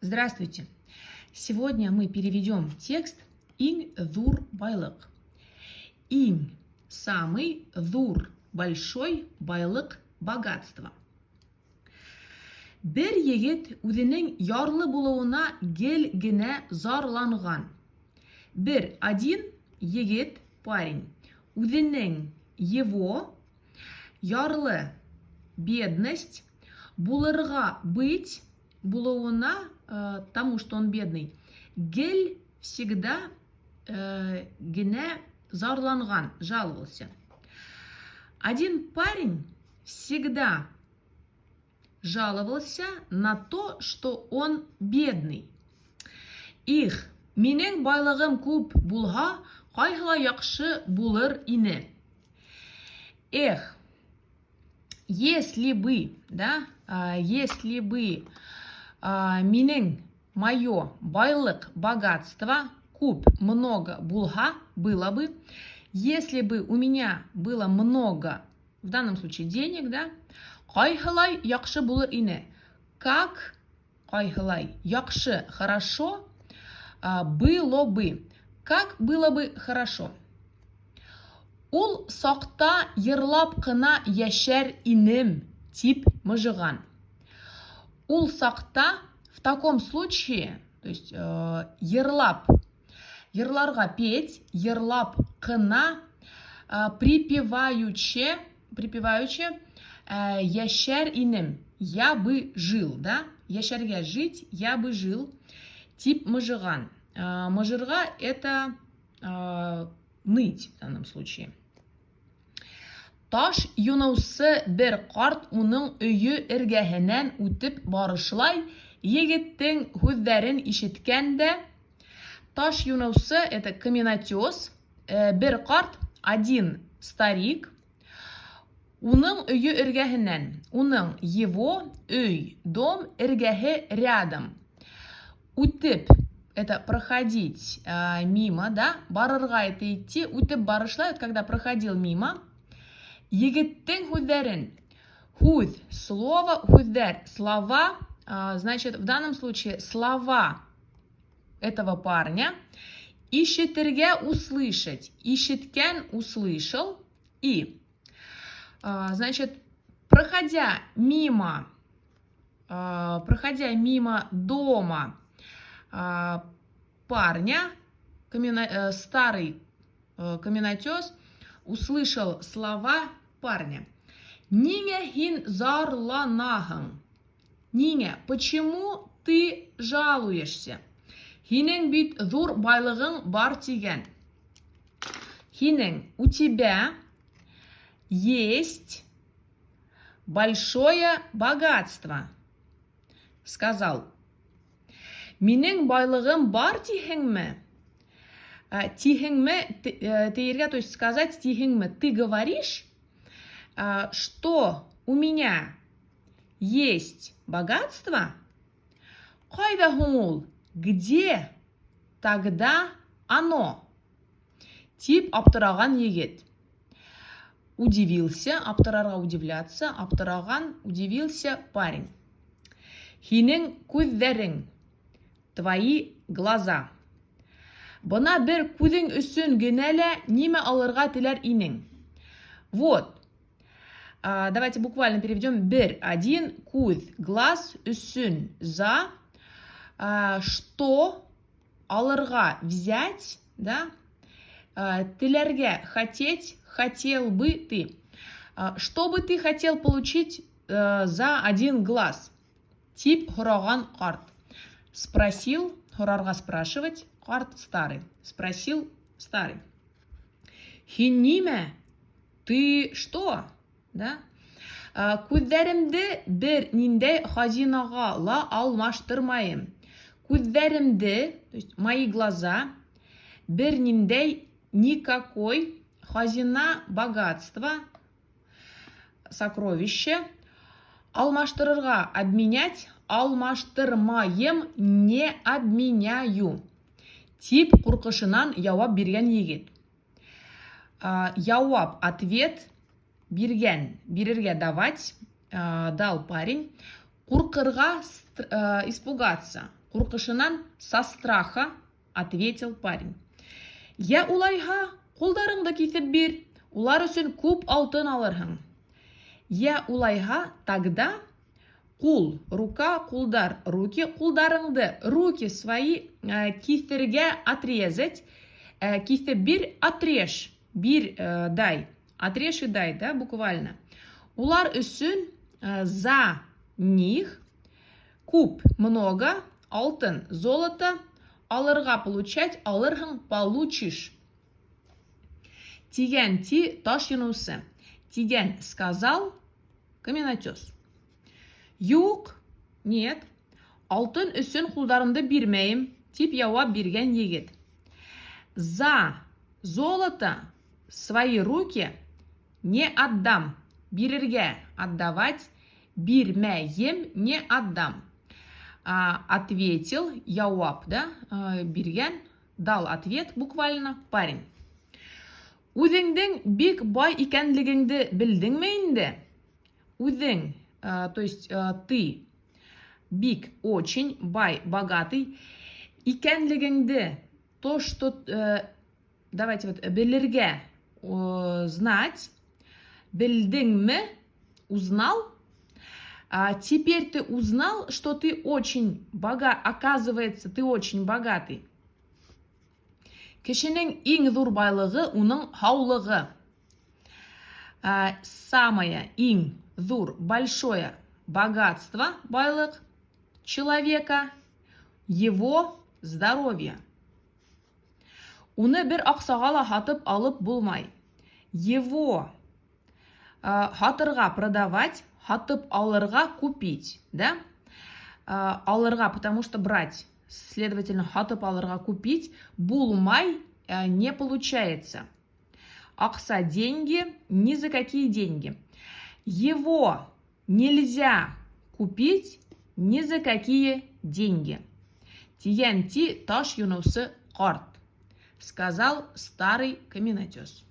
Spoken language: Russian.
Здравствуйте! Сегодня мы переведем текст «Иң зур байлык». «Иң» – самый, «зур» – большой, «байлык» – богатство. Бер егет үзенең ярлы булуына гел генә зарланган. Один егет, парень, үзенең, его, ярлы, бедность, булырга, быть, булуына, тому, что он бедный, гел всегда генә зарланган, жаловался. Один парень всегда жаловался на то, что он бедный. Их, минең байлыгым күп булга, кайгыла яхшы булыр ине. Эх, если бы, да, если бы минең, мое, байлык, богатство, куб, много, булга, было бы, если бы у меня было много, в данном случае денег, да, кайгылай яхшы булыр ине. Как кайгылай яхшы, хорошо, было бы. Как было бы хорошо. Ул сакта йырлап кына яшәр инем, тип мыжыган. Ул сакта в таком случае, то есть йырлап, йырларга петь, йырлап кына, припеваючи, яшәр инем, я бы жил, да? Яшәргә жить, я бы жил, тип мыжыган. Мыжырга это ныть в данном случае. Таш юнаусы бер карт уның өйе эргәһенән үтеп барышлай, егеттең һүзләрен ишеткәндә, таш юнаусы это каменотес, бер карт, один старик, уның өйе эргәһенән, уның его, өй, дом, эргәһе рядом. Үтеп это проходить мимо, да, барырга это идти, үтеп барышлай, когда проходил мимо. Егеттең һүзләрен, һүз, слово, һүзләр, слова, значит, в данном случае слова этого парня, ишетергә услышать, ишеткән услышал, и, значит, проходя мимо дома парня, старый каменотес услышал слова парня. Ниңә һин зарланаһың? Ниңә, почему ты жалуешься? Һинең бит зур байлыгың бар тигән. Һинең, у тебя есть большое богатство, сказал. Минең байлыгым бар тиһеңме? Тиһеңме, тиергә, то есть сказать тиһеңме, ты говоришь, что у меня есть богатство? Кайда һуң ул? Где тогда оно? Тип аптыраган егет. Удивился, аптырарга удивляться, аптыраган, удивился парень. Һинең күзләрең, твои глаза. Бына бер күзең өсөн генә лә нимә алырга теләр инең? Вот. Давайте буквально переведем. Один күз, глаз, өсөн, за. Что алырга, взять, да? Теләргә, хотеть, хотел бы ты. Что бы ты хотел получить за один глаз? Тип һораган карт. Спросил, һорарга спрашивать, карт старый. Спросил старый. Һин нимә? Ты что? Да? Күзләремде бер ниндәй хазинага ла алмаштырмайым. Күзләремде, то есть мои глаза, бер ниндәй никакой хазина, богатство, сокровище, алмаштырырга, обменять, алмаштырмайым, не обменяю. Тип куркышынан явап биргән егет. Явап, ответ, биргән, бирергә давать, дал парень. Куркырга, испугаться. Куркышынан со страха, ответил парень. Я улайха, кулдарыңды кисеп бир, улар өчен күп алтын алырһың. Я улайха, тогда кул, рука, кулдар, руки, кулдарыңды, руки свои кисергә отрезать, кисеп бир, отрежь, бир дай, отрежь и дай, да, буквально. Улар өчен за них куп, много, алтын, золото, алырга получать, алырһың, получишь. Тиген ти таш юнусы. Тиген сказал каменотес. Юк, нет, алтын өчен кулдарымды бирмәйем, дип явап биргән егет. За золото свои руки не отдам. Бирергә, отдавать, бирмәем, не отдам. Ответил, явап, да, биргән, дал ответ буквально парень. Үзеңдең бик бай икәнлегеңде белдеңме инде? Үзең, то есть ты бик, очень, бай, богатый, икәнлегеңде, то, что, давайте вот, белергә, знать, белдеңме, узнал? Теперь ты узнал, что ты очень богат, оказывается, ты очень богатый. Кешенең иң зур байлыгы уның хаулыгы. Самое иң зур, большое богатство, байлык человека, его здоровье. Уны бер аксага ла хатып алып булмай. Его хатырга продавать, хатып алырга купить, да? Алырга, потому что брать. Следовательно, хатып алырга купить, булмай не получается. Акса деньги, ни за какие деньги. Его нельзя купить ни за какие деньги. Тиген ти таш юнусы карт, сказал старый каменотес.